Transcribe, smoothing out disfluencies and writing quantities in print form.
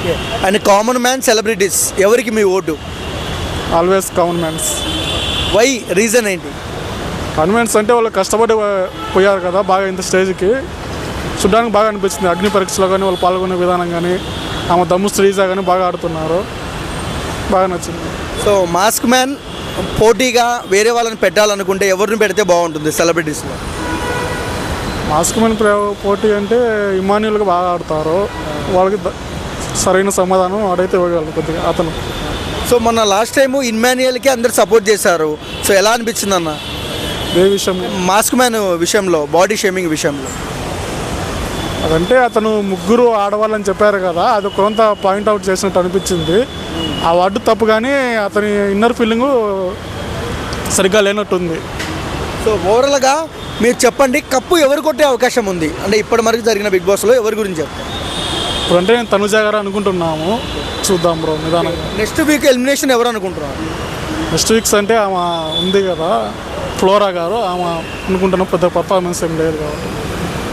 Okay. And common man celebrities ఎవరికి మీ vote? Always common mans. Why, reason ఏంటి? Common mans అంటే వాళ్ళు కష్టపడి పోయారు కదా బాగా ఇంత స్టేజ్కి, చూడడానికి బాగా అనిపించింది. అగ్ని పరీక్షలో కానీ వాళ్ళు పాల్గొనే విధానం కానీ, ఆమె దమ్ము శ్రీజ కానీ బాగా ఆడుతున్నారు, బాగా నచ్చింది. సో మాస్క్ మ్యాన్ పోటీగా వేరే వాళ్ళని పెట్టాలనుకుంటే ఎవరిని పెడితే బాగుంటుంది సెలబ్రిటీస్లో? మాస్క్ మ్యాన్ పోటీ అంటే ఇమాన్యుల్గా బాగా ఆడతారు, వాళ్ళకి సరైన సమాధానం ఆడైతే ఇవ్వగలరు కొద్దిగా అతను. సో మొన్న లాస్ట్ టైము ఇమ్మాన్యుయల్కి అందరు సపోర్ట్ చేశారు. సో ఎలా అనిపించింది అన్న ఏ విషయం? మాస్క్ మ్యాన్ విషయంలో, బాడీ షేమింగ్ విషయంలో? అదంటే అతను ముగ్గురు ఆడవాళ్ళని చెప్పారు కదా, అది కొంత పాయింట్అవుట్ చేసినట్టు అనిపించింది. ఆ వర్డ్ తప్పు, కానీ అతని ఇన్నర్ ఫీలింగు సరిగ్గా లేనట్టుంది. సో ఓవరాల్గా మీరు చెప్పండి, కప్పు ఎవరు కొట్టే అవకాశం ఉంది అంటే ఇప్పటి వరకు జరిగిన బిగ్ బాస్లో ఎవరి గురించి చెప్తారు? ఇప్పుడంటే నేను తనుజ గారు అనుకుంటున్నాము, చూద్దాం బ్రో నిదానంగా. నెక్స్ట్ వీక్ ఎలిమినేషన్ ఎవరు అనుకుంటున్నారు? నెక్స్ట్ వీక్స్ అంటే ఆమె ఉంది కదా ఫ్లోరా గారు, ఆమె అనుకుంటున్నాం, పెద్ద పర్ఫార్మెన్స్ ఏం లేదు కాబట్టి.